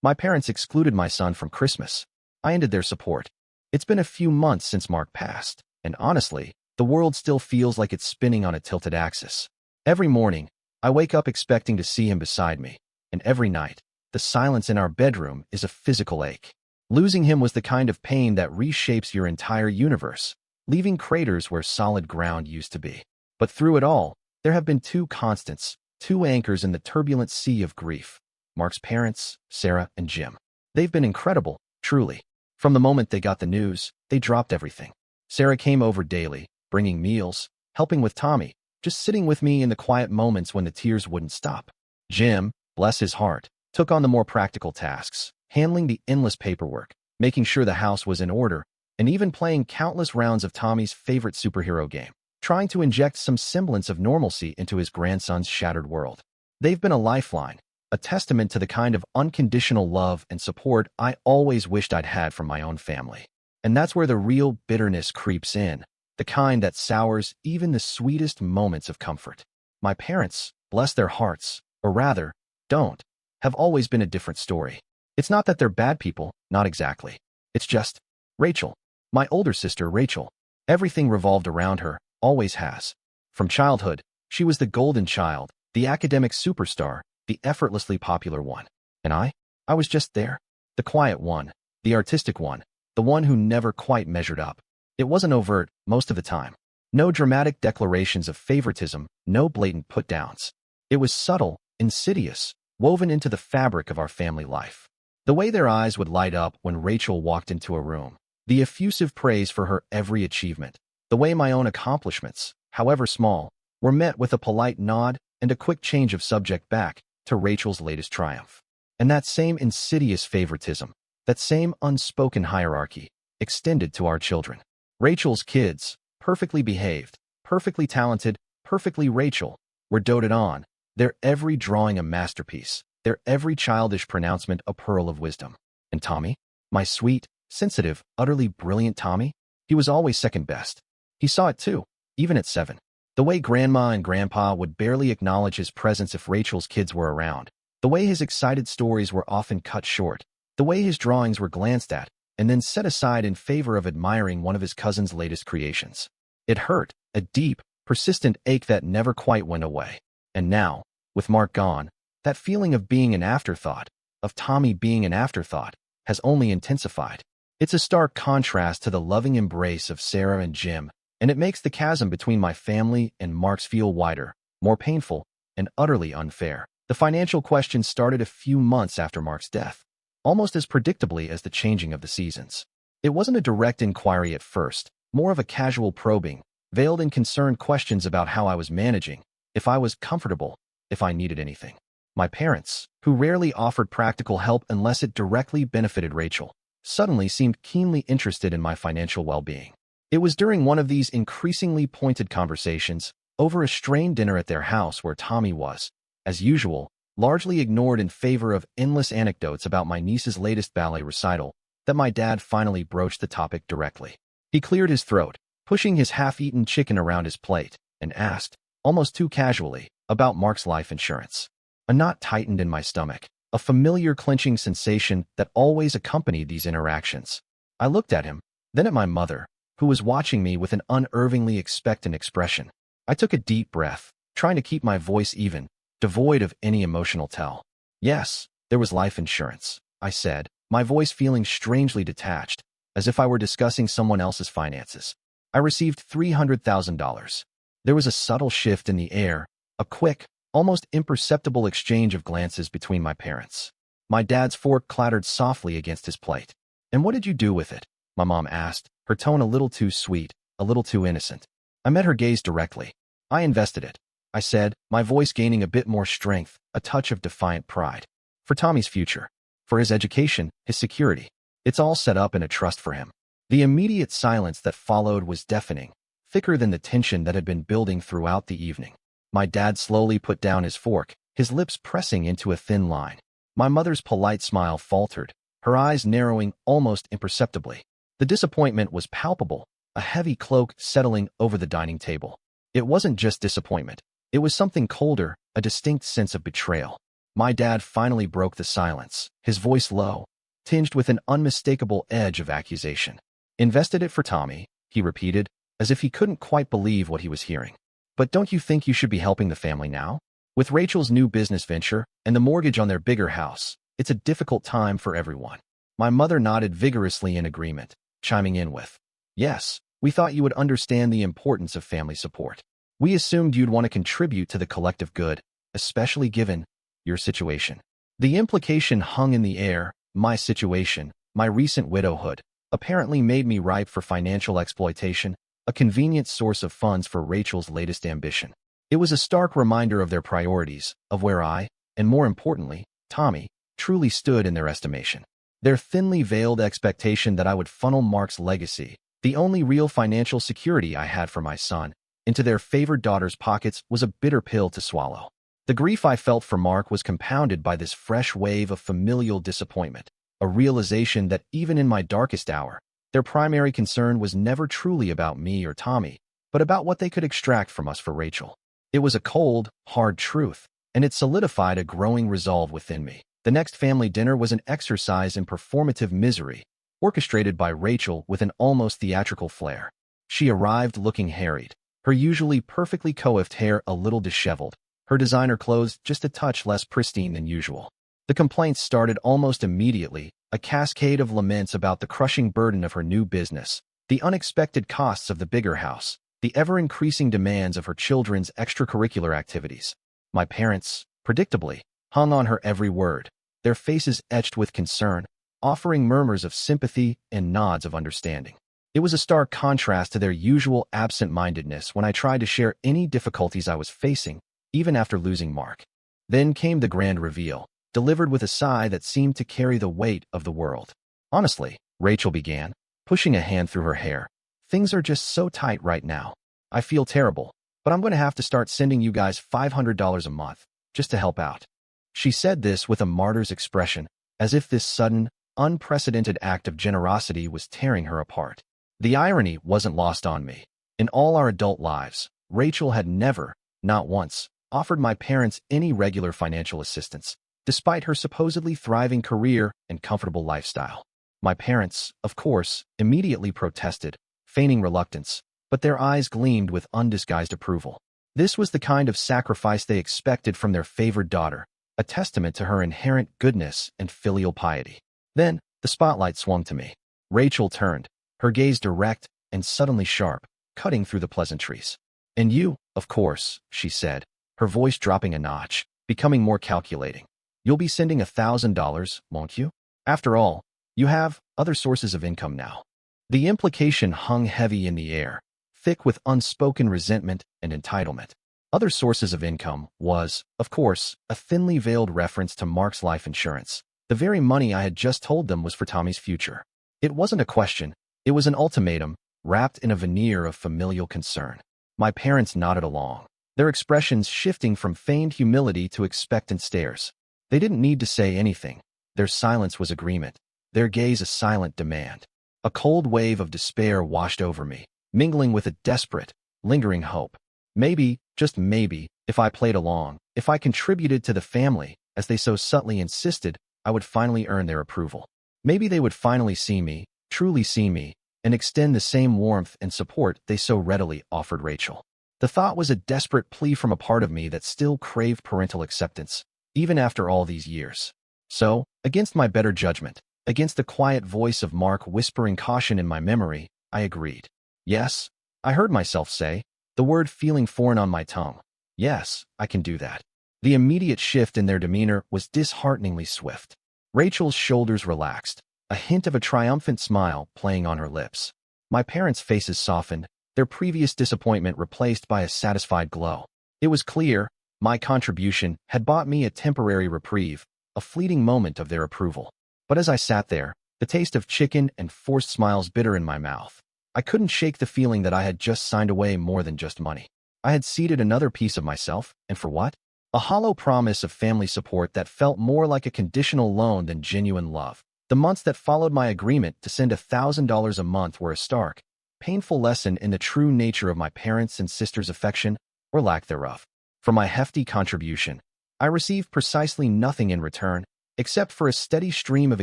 My parents excluded my son from Christmas. I ended their support. It's been a few months since Mark passed, and honestly, the world still feels like it's spinning on a tilted axis. Every morning, I wake up expecting to see him beside me, and every night, the silence in our bedroom is a physical ache. Losing him was the kind of pain that reshapes your entire universe, leaving craters where solid ground used to be. But through it all, there have been two constants, two anchors in the turbulent sea of grief. Mark's parents, Sarah and Jim. They've been incredible, truly. From the moment they got the news, they dropped everything. Sarah came over daily, bringing meals, helping with Tommy, just sitting with me in the quiet moments when the tears wouldn't stop. Jim, bless his heart, took on the more practical tasks, handling the endless paperwork, making sure the house was in order, and even playing countless rounds of Tommy's favorite superhero game, trying to inject some semblance of normalcy into his grandson's shattered world. They've been a lifeline, a testament to the kind of unconditional love and support I always wished I'd had from my own family. And that's where the real bitterness creeps in, the kind that sours even the sweetest moments of comfort. My parents, bless their hearts, or rather, don't, have always been a different story. It's not that they're bad people, not exactly. It's just, Rachel, my older sister Rachel. Everything revolved around her, always has. From childhood, she was the golden child, the academic superstar, the effortlessly popular one. And I was just there. The quiet one, the artistic one, the one who never quite measured up. It wasn't overt, most of the time. No dramatic declarations of favoritism, no blatant put-downs. It was subtle, insidious, woven into the fabric of our family life. The way their eyes would light up when Rachel walked into a room, the effusive praise for her every achievement, the way my own accomplishments, however small, were met with a polite nod and a quick change of subject back to Rachel's latest triumph. And that same insidious favoritism, that same unspoken hierarchy, extended to our children. Rachel's kids, perfectly behaved, perfectly talented, perfectly Rachel, were doted on, their every drawing a masterpiece, their every childish pronouncement a pearl of wisdom. And Tommy, my sweet, sensitive, utterly brilliant Tommy, he was always second best. He saw it too, even at 7. The way Grandma and Grandpa would barely acknowledge his presence if Rachel's kids were around, the way his excited stories were often cut short, the way his drawings were glanced at and then set aside in favor of admiring one of his cousin's latest creations. It hurt, a deep, persistent ache that never quite went away. And now, with Mark gone, that feeling of being an afterthought, of Tommy being an afterthought, has only intensified. It's a stark contrast to the loving embrace of Sarah and Jim, and it makes the chasm between my family and Mark's feel wider, more painful, and utterly unfair. The financial question started a few months after Mark's death, almost as predictably as the changing of the seasons. It wasn't a direct inquiry at first, more of a casual probing, veiled in concerned questions about how I was managing, if I was comfortable, if I needed anything. My parents, who rarely offered practical help unless it directly benefited Rachel, suddenly seemed keenly interested in my financial well-being. It was during one of these increasingly pointed conversations, over a strained dinner at their house where Tommy was, as usual, largely ignored in favor of endless anecdotes about my niece's latest ballet recital, that my dad finally broached the topic directly. He cleared his throat, pushing his half-eaten chicken around his plate, and asked, almost too casually, about Mark's life insurance. A knot tightened in my stomach, a familiar clenching sensation that always accompanied these interactions. I looked at him, then at my mother, who was watching me with an unervingly expectant expression. I took a deep breath, trying to keep my voice even, devoid of any emotional tell. Yes, there was life insurance, I said, my voice feeling strangely detached, as if I were discussing someone else's finances. I received $300,000. There was a subtle shift in the air, a quick, almost imperceptible exchange of glances between my parents. My dad's fork clattered softly against his plate. And what did you do with it? My mom asked, her tone a little too sweet, a little too innocent. I met her gaze directly. I invested it, I said, my voice gaining a bit more strength, a touch of defiant pride. For Tommy's future. For his education, his security. It's all set up in a trust for him. The immediate silence that followed was deafening, thicker than the tension that had been building throughout the evening. My dad slowly put down his fork, his lips pressing into a thin line. My mother's polite smile faltered, her eyes narrowing almost imperceptibly. The disappointment was palpable, a heavy cloak settling over the dining table. It wasn't just disappointment. It was something colder, a distinct sense of betrayal. My dad finally broke the silence, his voice low, tinged with an unmistakable edge of accusation. Invested it for Tommy, he repeated, as if he couldn't quite believe what he was hearing. But don't you think you should be helping the family now? With Rachel's new business venture and the mortgage on their bigger house, it's a difficult time for everyone. My mother nodded vigorously in agreement, chiming in with, "Yes, we thought you would understand the importance of family support. We assumed you'd want to contribute to the collective good, especially given your situation." The implication hung in the air. My situation, my recent widowhood, apparently made me ripe for financial exploitation, a convenient source of funds for Rachel's latest ambition. It was a stark reminder of their priorities, of where I, and more importantly, Tommy, truly stood in their estimation. Their thinly veiled expectation that I would funnel Mark's legacy, the only real financial security I had for my son, into their favored daughter's pockets was a bitter pill to swallow. The grief I felt for Mark was compounded by this fresh wave of familial disappointment, a realization that even in my darkest hour, their primary concern was never truly about me or Tommy, but about what they could extract from us for Rachel. It was a cold, hard truth, and it solidified a growing resolve within me. The next family dinner was an exercise in performative misery, orchestrated by Rachel with an almost theatrical flair. She arrived looking harried, her usually perfectly coiffed hair a little disheveled, her designer clothes just a touch less pristine than usual. The complaints started almost immediately, a cascade of laments about the crushing burden of her new business, the unexpected costs of the bigger house, the ever-increasing demands of her children's extracurricular activities. My parents, predictably, hung on her every word, their faces etched with concern, offering murmurs of sympathy and nods of understanding. It was a stark contrast to their usual absent-mindedness when I tried to share any difficulties I was facing, even after losing Mark. Then came the grand reveal, delivered with a sigh that seemed to carry the weight of the world. "Honestly," Rachel began, pushing a hand through her hair, "things are just so tight right now. I feel terrible, but I'm going to have to start sending you guys $500 a month, just to help out." She said this with a martyr's expression, as if this sudden, unprecedented act of generosity was tearing her apart. The irony wasn't lost on me. In all our adult lives, Rachel had never, not once, offered my parents any regular financial assistance, despite her supposedly thriving career and comfortable lifestyle. My parents, of course, immediately protested, feigning reluctance, but their eyes gleamed with undisguised approval. This was the kind of sacrifice they expected from their favored daughter, a testament to her inherent goodness and filial piety. Then, the spotlight swung to me. Rachel turned, her gaze direct and suddenly sharp, cutting through the pleasantries. "And you, of course," she said, her voice dropping a notch, becoming more calculating. "You'll be sending $1,000, won't you? After all, you have other sources of income now." The implication hung heavy in the air, thick with unspoken resentment and entitlement. Other sources of income was, of course, a thinly veiled reference to Mark's life insurance, the very money I had just told them was for Tommy's future. It wasn't a question, it was an ultimatum, wrapped in a veneer of familial concern. My parents nodded along, their expressions shifting from feigned humility to expectant stares. They didn't need to say anything. Their silence was agreement, their gaze a silent demand. A cold wave of despair washed over me, mingling with a desperate, lingering hope. Maybe, just maybe, if I played along, if I contributed to the family, as they so subtly insisted, I would finally earn their approval. Maybe they would finally see me, truly see me, and extend the same warmth and support they so readily offered Rachel. The thought was a desperate plea from a part of me that still craved parental acceptance, even after all these years. So, against my better judgment, against the quiet voice of Mark whispering caution in my memory, I agreed. "Yes," I heard myself say, the word feeling foreign on my tongue. "Yes, I can do that." The immediate shift in their demeanor was dishearteningly swift. Rachel's shoulders relaxed, a hint of a triumphant smile playing on her lips. My parents' faces softened, their previous disappointment replaced by a satisfied glow. It was clear, my contribution had bought me a temporary reprieve, a fleeting moment of their approval. But as I sat there, the taste of chicken and forced smiles bitter in my mouth, I couldn't shake the feeling that I had just signed away more than just money. I had ceded another piece of myself, and for what? A hollow promise of family support that felt more like a conditional loan than genuine love. The months that followed my agreement to send $1,000 a month were a stark, painful lesson in the true nature of my parents' and sisters' affection, or lack thereof. For my hefty contribution, I received precisely nothing in return, except for a steady stream of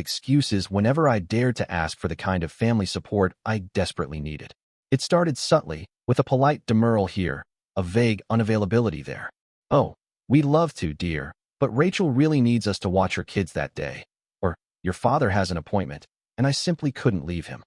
excuses whenever I dared to ask for the kind of family support I desperately needed. It started subtly, with a polite demurral here, a vague unavailability there. "Oh, we'd love to, dear, but Rachel really needs us to watch her kids that day." Or, "Your father has an appointment, and I simply couldn't leave him."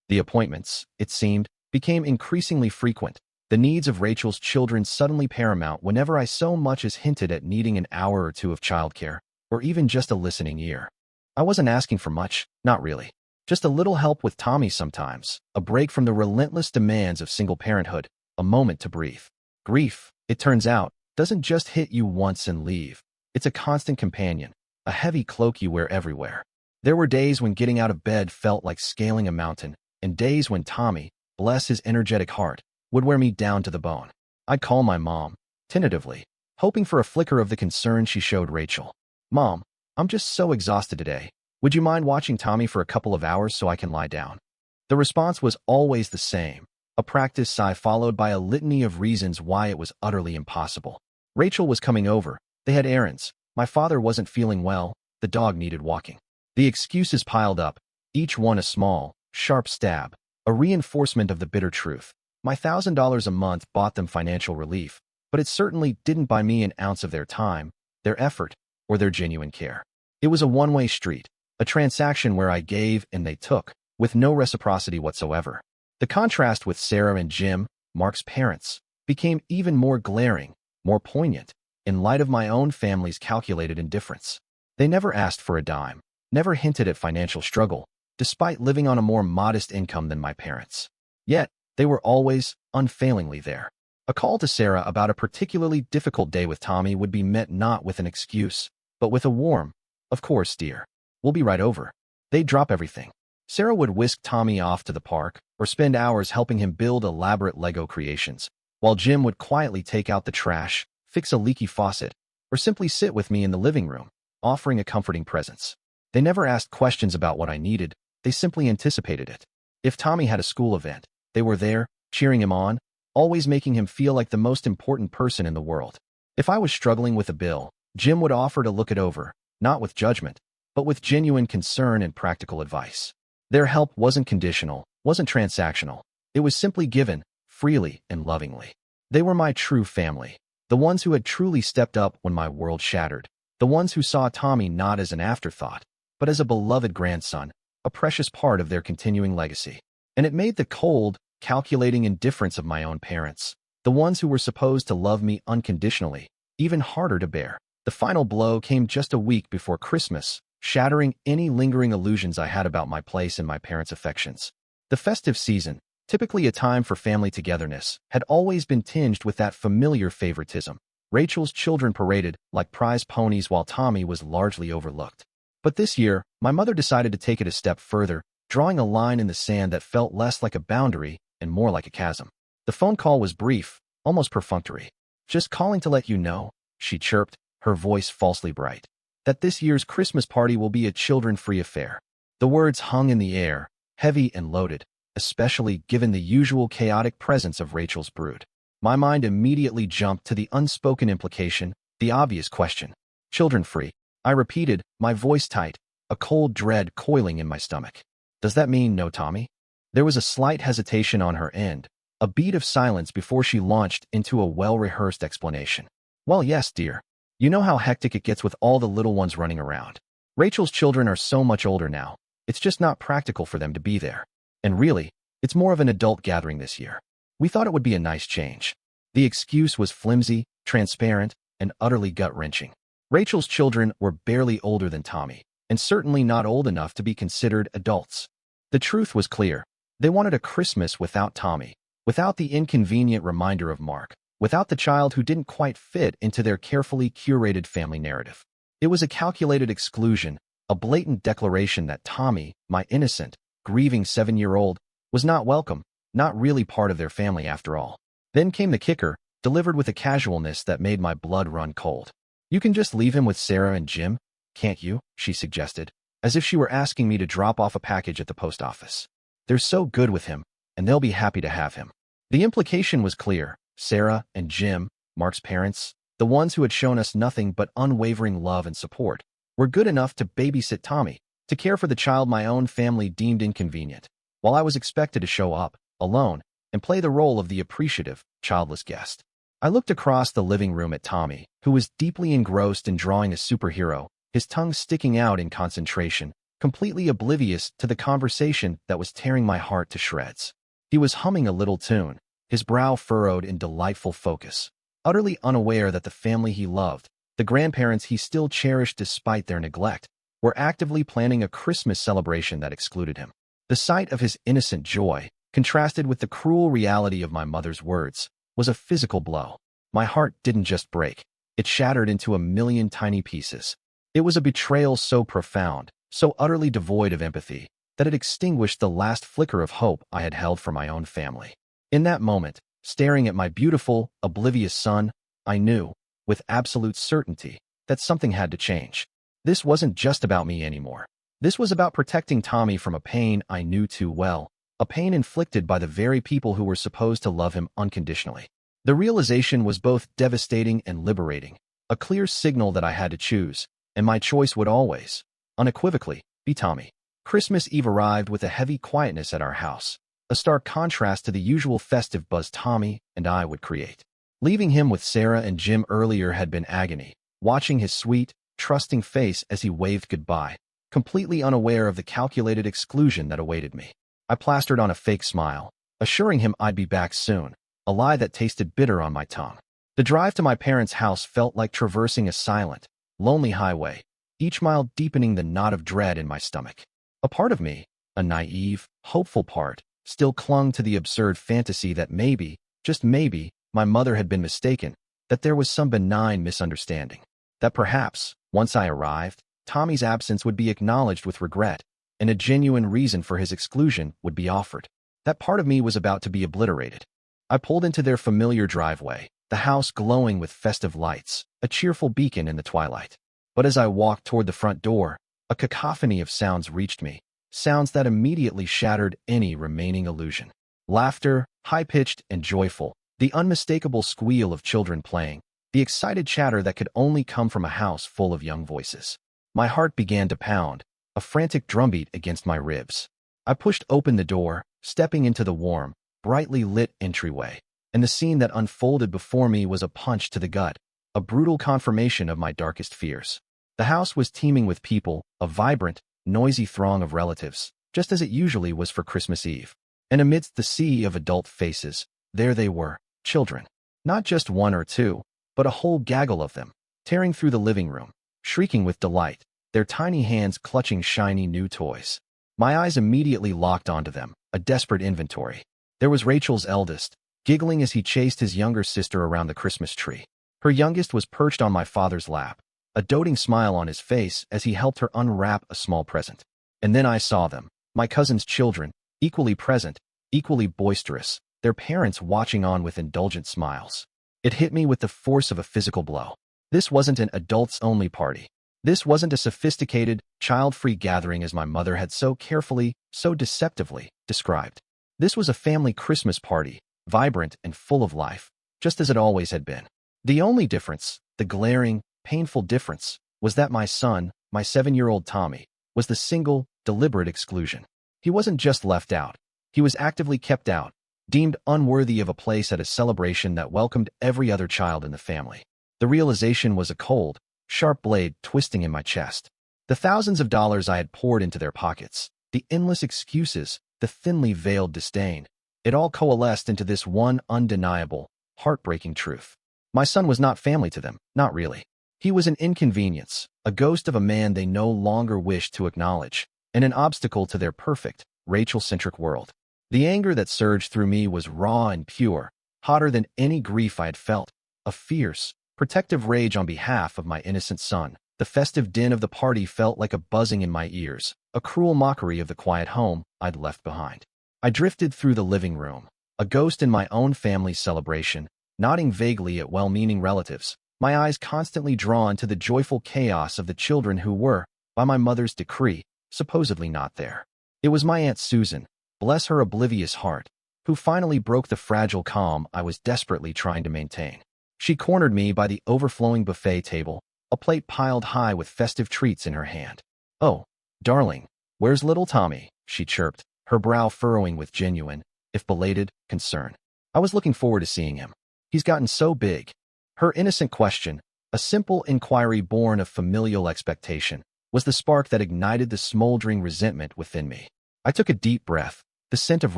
The appointments, it seemed, became increasingly frequent, the needs of Rachel's children suddenly paramount whenever I so much as hinted at needing an hour or two of childcare, or even just a listening ear. I wasn't asking for much, not really. Just a little help with Tommy sometimes, a break from the relentless demands of single parenthood, a moment to breathe. Grief, it turns out, doesn't just hit you once and leave. It's a constant companion, a heavy cloak you wear everywhere. There were days when getting out of bed felt like scaling a mountain, and days when Tommy, bless his energetic heart, would wear me down to the bone. I'd call my mom, tentatively, hoping for a flicker of the concern she showed Rachel. "Mom, I'm just so exhausted today. Would you mind watching Tommy for a couple of hours so I can lie down?" The response was always the same, a practiced sigh followed by a litany of reasons why it was utterly impossible. Rachel was coming over, they had errands, my father wasn't feeling well, the dog needed walking. The excuses piled up, each one a small, sharp stab, a reinforcement of the bitter truth. My $1,000 a month bought them financial relief, but it certainly didn't buy me an ounce of their time, their effort, or their genuine care. It was a one-way street, a transaction where I gave and they took, with no reciprocity whatsoever. The contrast with Sarah and Jim, Mark's parents, became even more glaring, more poignant, in light of my own family's calculated indifference. They never asked for a dime, never hinted at financial struggle, despite living on a more modest income than my parents. Yet, they were always, unfailingly there. A call to Sarah about a particularly difficult day with Tommy would be met not with an excuse, but with a warm, "Of course, dear. We'll be right over." They'd drop everything. Sarah would whisk Tommy off to the park, or spend hours helping him build elaborate Lego creations, while Jim would quietly take out the trash, fix a leaky faucet, or simply sit with me in the living room, offering a comforting presence. They never asked questions about what I needed, they simply anticipated it. If Tommy had a school event, they were there, cheering him on, always making him feel like the most important person in the world. If I was struggling with a bill, Jim would offer to look it over, not with judgment, but with genuine concern and practical advice. Their help wasn't conditional, wasn't transactional. It was simply given, freely and lovingly. They were my true family, the ones who had truly stepped up when my world shattered, the ones who saw Tommy not as an afterthought, but as a beloved grandson, a precious part of their continuing legacy. And it made the cold, calculating indifference of my own parents, the ones who were supposed to love me unconditionally, even harder to bear. The final blow came just a week before Christmas, shattering any lingering illusions I had about my place in my parents' affections. The festive season, typically a time for family togetherness, had always been tinged with that familiar favoritism. Rachel's children paraded like prize ponies while Tommy was largely overlooked. But this year, my mother decided to take it a step further, drawing a line in the sand that felt less like a boundary and more like a chasm. The phone call was brief, almost perfunctory. "Just calling to let you know," she chirped, her voice falsely bright, "that this year's Christmas party will be a children-free affair." The words hung in the air, heavy and loaded, especially given the usual chaotic presence of Rachel's brood. My mind immediately jumped to the unspoken implication, the obvious question. "Children-free," I repeated, my voice tight, a cold dread coiling in my stomach. "Does that mean no Tommy?" There was a slight hesitation on her end, a beat of silence before she launched into a well-rehearsed explanation. "Well, yes, dear. You know how hectic it gets with all the little ones running around. Rachel's children are so much older now, it's just not practical for them to be there. And really, it's more of an adult gathering this year. We thought it would be a nice change." The excuse was flimsy, transparent, and utterly gut-wrenching. Rachel's children were barely older than Tommy, and certainly not old enough to be considered adults. The truth was clear. They wanted a Christmas without Tommy, without the inconvenient reminder of Mark, without the child who didn't quite fit into their carefully curated family narrative. It was a calculated exclusion, a blatant declaration that Tommy, my innocent, grieving 7-year-old, was not welcome, not really part of their family after all. Then came the kicker, delivered with a casualness that made my blood run cold. "You can just leave him with Sarah and Jim, can't you?" she suggested, as if she were asking me to drop off a package at the post office. "They're so good with him, and they'll be happy to have him." The implication was clear. Sarah and Jim, Mark's parents, the ones who had shown us nothing but unwavering love and support, were good enough to babysit Tommy, to care for the child my own family deemed inconvenient, while I was expected to show up, alone, and play the role of the appreciative, childless guest. I looked across the living room at Tommy, who was deeply engrossed in drawing a superhero, his tongue sticking out in concentration, completely oblivious to the conversation that was tearing my heart to shreds. He was humming a little tune, his brow furrowed in delightful focus, utterly unaware that the family he loved, the grandparents he still cherished despite their neglect, were actively planning a Christmas celebration that excluded him. The sight of his innocent joy, contrasted with the cruel reality of my mother's words, was a physical blow. My heart didn't just break, it shattered into a million tiny pieces. It was a betrayal so profound, so utterly devoid of empathy, that it extinguished the last flicker of hope I had held for my own family. In that moment, staring at my beautiful, oblivious son, I knew, with absolute certainty, that something had to change. This wasn't just about me anymore. This was about protecting Tommy from a pain I knew too well, a pain inflicted by the very people who were supposed to love him unconditionally. The realization was both devastating and liberating, a clear signal that I had to choose, and my choice would always, unequivocally, be Tommy. Christmas Eve arrived with a heavy quietness at our house, a stark contrast to the usual festive buzz Tommy and I would create. Leaving him with Sarah and Jim earlier had been agony, watching his sweet, trusting face as he waved goodbye, completely unaware of the calculated exclusion that awaited me. I plastered on a fake smile, assuring him I'd be back soon, a lie that tasted bitter on my tongue. The drive to my parents' house felt like traversing a silent, lonely highway, each mile deepening the knot of dread in my stomach. A part of me, a naive, hopeful part, still clung to the absurd fantasy that maybe, just maybe, my mother had been mistaken, that there was some benign misunderstanding, that perhaps, once I arrived, Tommy's absence would be acknowledged with regret, and a genuine reason for his exclusion would be offered. That part of me was about to be obliterated. I pulled into their familiar driveway, the house glowing with festive lights, a cheerful beacon in the twilight. But as I walked toward the front door, a cacophony of sounds reached me, sounds that immediately shattered any remaining illusion. Laughter, high-pitched and joyful, the unmistakable squeal of children playing, the excited chatter that could only come from a house full of young voices. My heart began to pound, a frantic drumbeat against my ribs. I pushed open the door, stepping into the warm, brightly lit entryway, and the scene that unfolded before me was a punch to the gut, a brutal confirmation of my darkest fears. The house was teeming with people, a vibrant, noisy throng of relatives, just as it usually was for Christmas Eve. And amidst the sea of adult faces, there they were, children. Not just one or two, but a whole gaggle of them, tearing through the living room, shrieking with delight, their tiny hands clutching shiny new toys. My eyes immediately locked onto them, a desperate inventory. There was Rachel's eldest, giggling as he chased his younger sister around the Christmas tree. Her youngest was perched on my father's lap, a doting smile on his face as he helped her unwrap a small present. And then I saw them, my cousin's children, equally present, equally boisterous, their parents watching on with indulgent smiles. It hit me with the force of a physical blow. This wasn't an adults-only party. This wasn't a sophisticated, child-free gathering as my mother had so carefully, so deceptively described. This was a family Christmas party, vibrant and full of life, just as it always had been. The only difference, the glaring, painful difference, was that my son, my 7-year-old Tommy, was the single, deliberate exclusion. He wasn't just left out. He was actively kept out, deemed unworthy of a place at a celebration that welcomed every other child in the family. The realization was a cold, sharp blade twisting in my chest. The thousands of dollars I had poured into their pockets, the endless excuses, the thinly veiled disdain, it all coalesced into this one undeniable, heartbreaking truth. My son was not family to them, not really. He was an inconvenience, a ghost of a man they no longer wished to acknowledge, and an obstacle to their perfect, Rachel-centric world. The anger that surged through me was raw and pure, hotter than any grief I had felt, a fierce, protective rage on behalf of my innocent son. The festive din of the party felt like a buzzing in my ears, a cruel mockery of the quiet home I'd left behind. I drifted through the living room, a ghost in my own family's celebration, nodding vaguely at well-meaning relatives, my eyes constantly drawn to the joyful chaos of the children who were, by my mother's decree, supposedly not there. It was my Aunt Susan, bless her oblivious heart, who finally broke the fragile calm I was desperately trying to maintain. She cornered me by the overflowing buffet table, a plate piled high with festive treats in her hand. "Oh, darling, where's little Tommy?" she chirped, her brow furrowing with genuine, if belated, concern. "I was looking forward to seeing him. He's gotten so big." Her innocent question, a simple inquiry born of familial expectation, was the spark that ignited the smoldering resentment within me. I took a deep breath, the scent of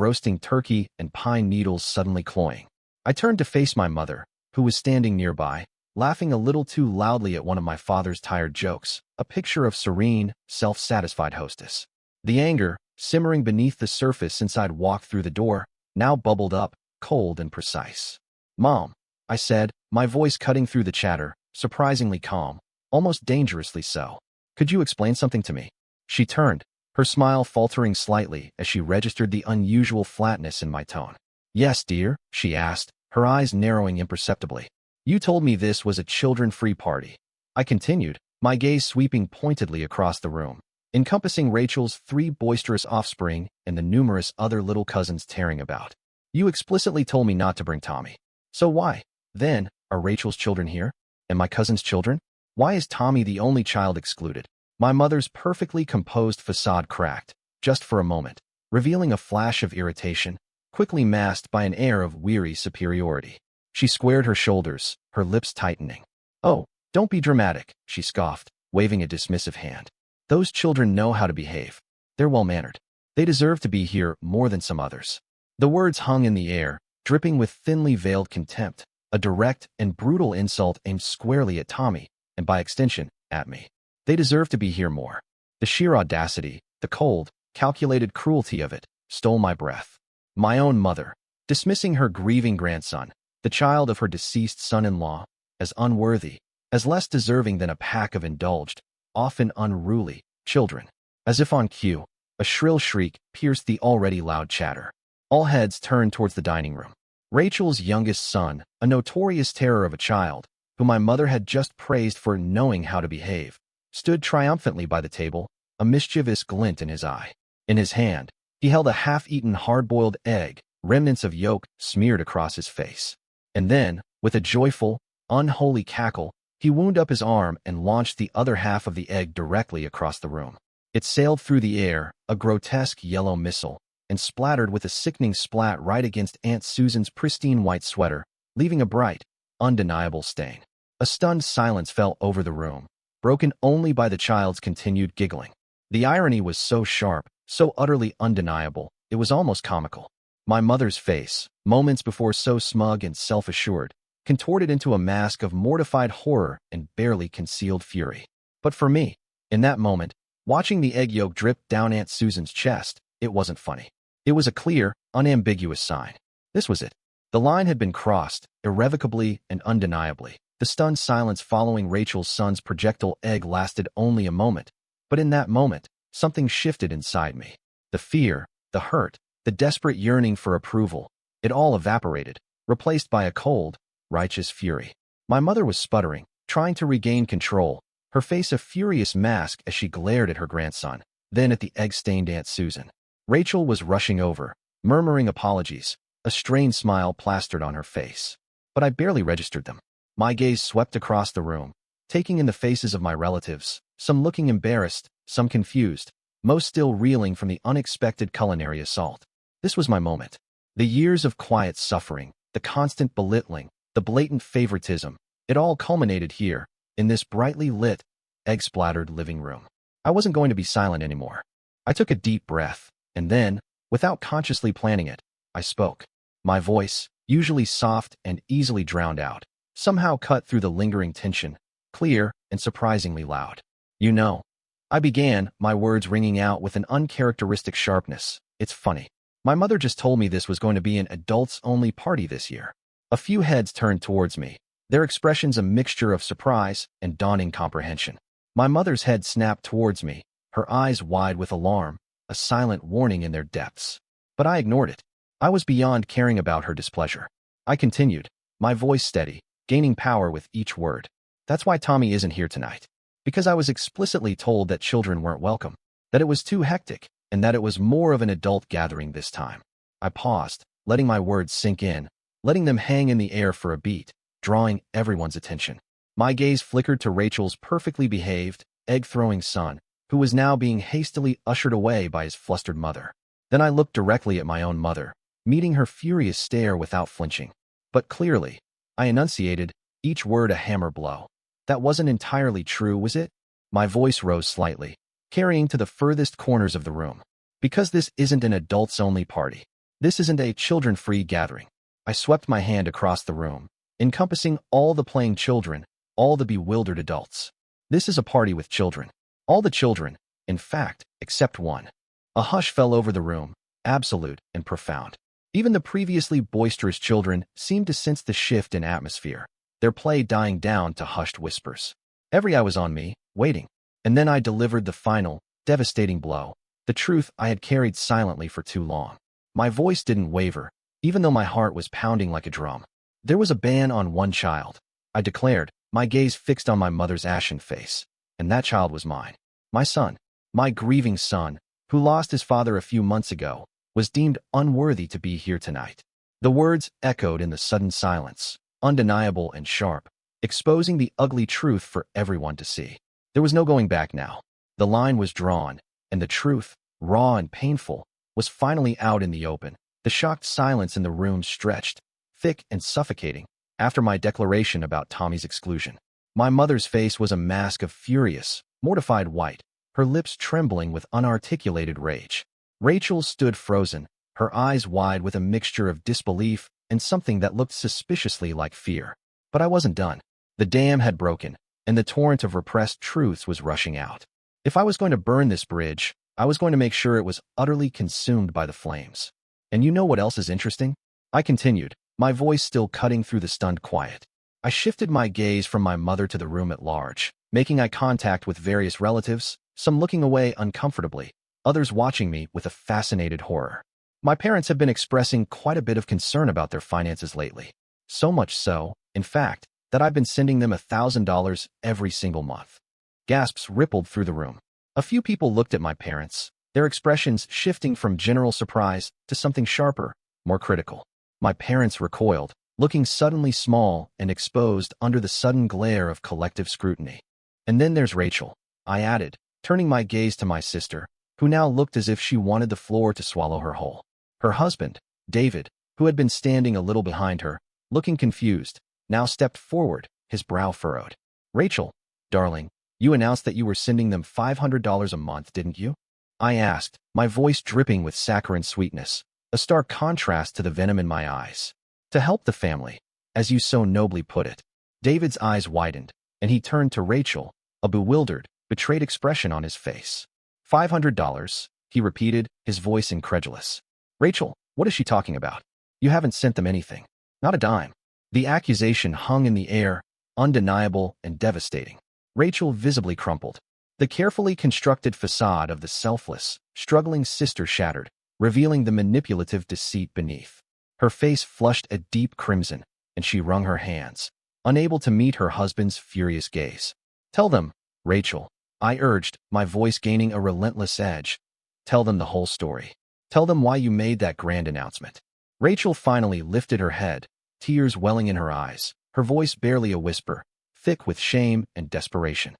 roasting turkey and pine needles suddenly cloying. I turned to face my mother, who was standing nearby, laughing a little too loudly at one of my father's tired jokes, a picture of serene, self-satisfied hostess. The anger, simmering beneath the surface since I'd walked through the door, now bubbled up, cold and precise. "Mom," I said, my voice cutting through the chatter, surprisingly calm, almost dangerously so. "Could you explain something to me?" She turned, her smile faltering slightly as she registered the unusual flatness in my tone. "Yes, dear," she asked, her eyes narrowing imperceptibly. "You told me this was a children-free party." I continued, my gaze sweeping pointedly across the room, encompassing Rachel's 3 boisterous offspring and the numerous other little cousins tearing about. "You explicitly told me not to bring Tommy. So why, then, are Rachel's children here? And my cousin's children? Why is Tommy the only child excluded?" My mother's perfectly composed facade cracked, just for a moment, revealing a flash of irritation, quickly masked by an air of weary superiority. She squared her shoulders, her lips tightening. "Oh, don't be dramatic," she scoffed, waving a dismissive hand. "Those children know how to behave. They're well-mannered. They deserve to be here more than some others." The words hung in the air, dripping with thinly veiled contempt, a direct and brutal insult aimed squarely at Tommy, and by extension, at me. They deserve to be here more. The sheer audacity, the cold, calculated cruelty of it, stole my breath. My own mother, dismissing her grieving grandson, the child of her deceased son-in-law, as unworthy, as less deserving than a pack of indulged, often unruly, children. As if on cue, a shrill shriek pierced the already loud chatter. All heads turned towards the dining room. Rachel's youngest son, a notorious terror of a child, whom my mother had just praised for knowing how to behave, stood triumphantly by the table, a mischievous glint in his eye. In his hand, he held a half-eaten hard-boiled egg, remnants of yolk smeared across his face. And then, with a joyful, unholy cackle, he wound up his arm and launched the other half of the egg directly across the room. It sailed through the air, a grotesque yellow missile, and splattered with a sickening splat right against Aunt Susan's pristine white sweater, leaving a bright, undeniable stain. A stunned silence fell over the room, broken only by the child's continued giggling. The irony was so sharp, so utterly undeniable, it was almost comical. My mother's face, moments before so smug and self-assured, contorted into a mask of mortified horror and barely concealed fury. But for me, in that moment, watching the egg yolk drip down Aunt Susan's chest, it wasn't funny. It was a clear, unambiguous sign. This was it. The line had been crossed, irrevocably and undeniably. The stunned silence following Rachel's son's projectile egg lasted only a moment, but in that moment, something shifted inside me. The fear, the hurt, the desperate yearning for approval, it all evaporated, replaced by a cold, righteous fury. My mother was sputtering, trying to regain control, her face a furious mask as she glared at her grandson, then at the egg-stained Aunt Susan. Rachel was rushing over, murmuring apologies, a strained smile plastered on her face. But I barely registered them. My gaze swept across the room, taking in the faces of my relatives, some looking embarrassed, some confused, most still reeling from the unexpected culinary assault. This was my moment. The years of quiet suffering, the constant belittling, the blatant favoritism, it all culminated here, in this brightly lit, egg-splattered living room. I wasn't going to be silent anymore. I took a deep breath, and then, without consciously planning it, I spoke. My voice, usually soft and easily drowned out, somehow cut through the lingering tension, clear and surprisingly loud. "You know," I began, my words ringing out with an uncharacteristic sharpness. "It's funny. My mother just told me this was going to be an adults-only party this year." A few heads turned towards me, their expressions a mixture of surprise and dawning comprehension. My mother's head snapped towards me, her eyes wide with alarm, a silent warning in their depths. But I ignored it. I was beyond caring about her displeasure. I continued, my voice steady, gaining power with each word. "That's why Tommy isn't here tonight. Because I was explicitly told that children weren't welcome, that it was too hectic, and that it was more of an adult gathering this time." I paused, letting my words sink in, letting them hang in the air for a beat, drawing everyone's attention. My gaze flickered to Rachel's perfectly behaved, egg-throwing son, who was now being hastily ushered away by his flustered mother. Then I looked directly at my own mother, meeting her furious stare without flinching. But clearly, I enunciated, each word a hammer blow. That wasn't entirely true, was it? My voice rose slightly, carrying to the furthest corners of the room. Because this isn't an adults-only party. This isn't a children-free gathering. I swept my hand across the room, encompassing all the playing children, all the bewildered adults. This is a party with children. All the children, in fact, except one. A hush fell over the room, absolute and profound. Even the previously boisterous children seemed to sense the shift in atmosphere, their play dying down to hushed whispers. Every eye was on me, waiting. And then I delivered the final, devastating blow, the truth I had carried silently for too long. My voice didn't waver, even though my heart was pounding like a drum. There was a ban on one child, I declared, my gaze fixed on my mother's ashen face. And that child was mine. My son, my grieving son, who lost his father a few months ago, was deemed unworthy to be here tonight. The words echoed in the sudden silence, undeniable and sharp, exposing the ugly truth for everyone to see. There was no going back now. The line was drawn, and the truth, raw and painful, was finally out in the open. The shocked silence in the room stretched, thick and suffocating, after my declaration about Tommy's exclusion. My mother's face was a mask of furious, mortified white, her lips trembling with unarticulated rage. Rachel stood frozen, her eyes wide with a mixture of disbelief and something that looked suspiciously like fear. But I wasn't done. The dam had broken, and the torrent of repressed truths was rushing out. If I was going to burn this bridge, I was going to make sure it was utterly consumed by the flames. And you know what else is interesting? I continued, my voice still cutting through the stunned quiet. I shifted my gaze from my mother to the room at large, making eye contact with various relatives, some looking away uncomfortably, others watching me with a fascinated horror. My parents have been expressing quite a bit of concern about their finances lately. So much so, in fact, that I've been sending them $1,000 every single month. Gasps rippled through the room. A few people looked at my parents, their expressions shifting from general surprise to something sharper, more critical. My parents recoiled, looking suddenly small and exposed under the sudden glare of collective scrutiny. And then there's Rachel, I added, turning my gaze to my sister, who now looked as if she wanted the floor to swallow her whole. Her husband, David, who had been standing a little behind her, looking confused, now stepped forward, his brow furrowed. Rachel, darling, you announced that you were sending them $500 a month, didn't you? I asked, my voice dripping with saccharine sweetness, a stark contrast to the venom in my eyes. To help the family, as you so nobly put it. David's eyes widened, and he turned to Rachel, a bewildered, betrayed expression on his face. $500, he repeated, his voice incredulous. Rachel, what is she talking about? You haven't sent them anything. Not a dime. The accusation hung in the air, undeniable and devastating. Rachel visibly crumpled. The carefully constructed facade of the selfless, struggling sister shattered, revealing the manipulative deceit beneath. Her face flushed a deep crimson, and she wrung her hands, unable to meet her husband's furious gaze. Tell them, Rachel, I urged, my voice gaining a relentless edge. Tell them the whole story. Tell them why you made that grand announcement. Rachel finally lifted her head, tears welling in her eyes, her voice barely a whisper, thick with shame and desperation.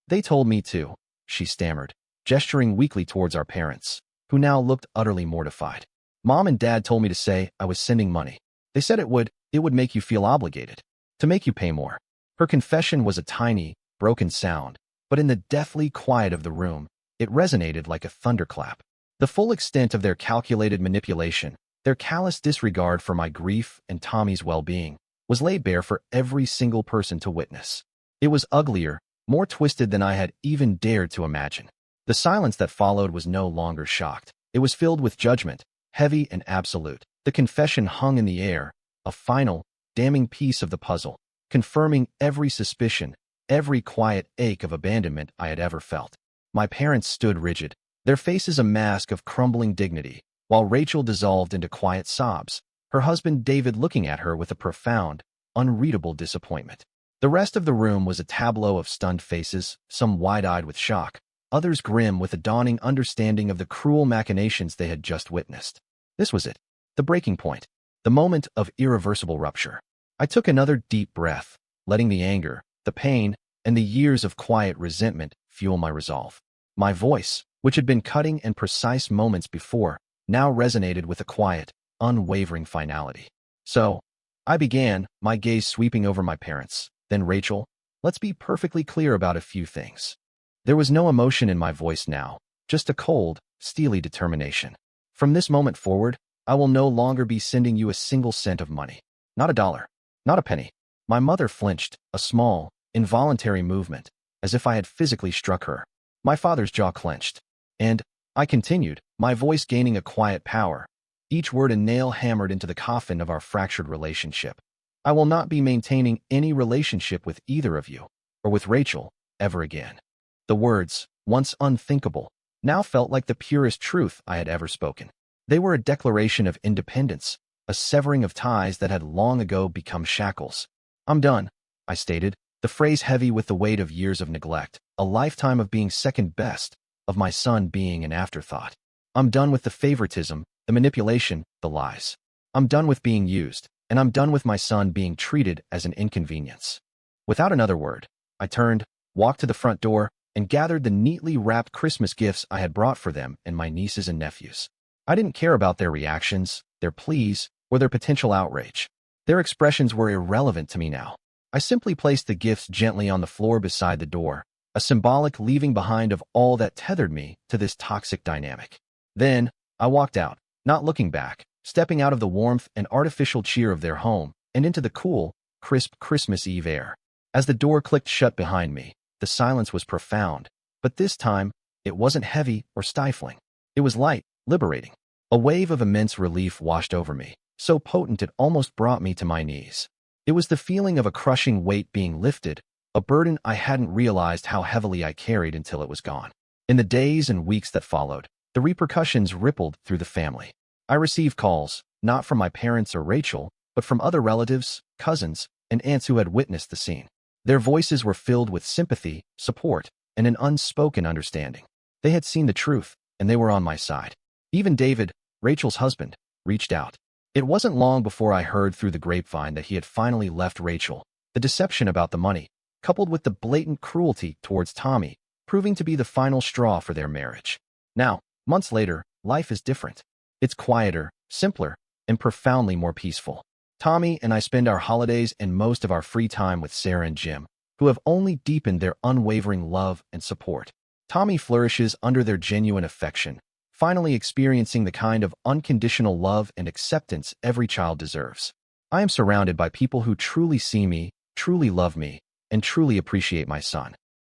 They told me to, she stammered, gesturing weakly towards our parents, who now looked utterly mortified. Mom and Dad told me to say I was sending money. They said it would make you feel obligated, to make you pay more. Her confession was a tiny, broken sound, but in the deathly quiet of the room, it resonated like a thunderclap. The full extent of their calculated manipulation, their callous disregard for my grief and Tommy's well-being, was laid bare for every single person to witness. It was uglier, more twisted than I had even dared to imagine. The silence that followed was no longer shocked. It was filled with judgment, heavy and absolute. The confession hung in the air, a final, damning piece of the puzzle, confirming every suspicion, every quiet ache of abandonment I had ever felt. My parents stood rigid, their faces a mask of crumbling dignity, while Rachel dissolved into quiet sobs, her husband David looking at her with a profound, unreadable disappointment. The rest of the room was a tableau of stunned faces, some wide-eyed with shock, others grim with a dawning understanding of the cruel machinations they had just witnessed. This was it, the breaking point, the moment of irreversible rupture. I took another deep breath, letting the anger, the pain, and the years of quiet resentment fuel my resolve. My voice, which had been cutting and precise moments before, now resonated with a quiet, unwavering finality. So, I began, my gaze sweeping over my parents. Then, Rachel, let's be perfectly clear about a few things. There was no emotion in my voice now, just a cold, steely determination. From this moment forward, I will no longer be sending you a single cent of money. Not a dollar. Not a penny. My mother flinched, a small, involuntary movement, as if I had physically struck her. My father's jaw clenched. And I continued, my voice gaining a quiet power, each word a nail hammered into the coffin of our fractured relationship. I will not be maintaining any relationship with either of you, or with Rachel, ever again. The words, once unthinkable, now felt like the purest truth I had ever spoken. They were a declaration of independence, a severing of ties that had long ago become shackles. I'm done, I stated, the phrase heavy with the weight of years of neglect, a lifetime of being second best, of my son being an afterthought. I'm done with the favoritism, the manipulation, the lies. I'm done with being used, and I'm done with my son being treated as an inconvenience. Without another word, I turned, walked to the front door, and gathered the neatly wrapped Christmas gifts I had brought for them and my nieces and nephews. I didn't care about their reactions, their pleas, or their potential outrage. Their expressions were irrelevant to me now. I simply placed the gifts gently on the floor beside the door, a symbolic leaving behind of all that tethered me to this toxic dynamic. Then, I walked out, not looking back, stepping out of the warmth and artificial cheer of their home and into the cool, crisp Christmas Eve air. As the door clicked shut behind me, the silence was profound, but this time, it wasn't heavy or stifling. It was light, liberating. A wave of immense relief washed over me, so potent it almost brought me to my knees. It was the feeling of a crushing weight being lifted, a burden I hadn't realized how heavily I carried until it was gone. In the days and weeks that followed, the repercussions rippled through the family. I received calls, not from my parents or Rachel, but from other relatives, cousins, and aunts who had witnessed the scene. Their voices were filled with sympathy, support, and an unspoken understanding. They had seen the truth, and they were on my side. Even David, Rachel's husband, reached out. It wasn't long before I heard through the grapevine that he had finally left Rachel, the deception about the money, coupled with the blatant cruelty towards Tommy, proving to be the final straw for their marriage. Now, months later, life is different. It's quieter, simpler, and profoundly more peaceful. Tommy and I spend our holidays and most of our free time with Sarah and Jim, who have only deepened their unwavering love and support. Tommy flourishes under their genuine affection, finally experiencing the kind of unconditional love and acceptance every child deserves. I am surrounded by people who truly see me, truly love me, and truly appreciate my son.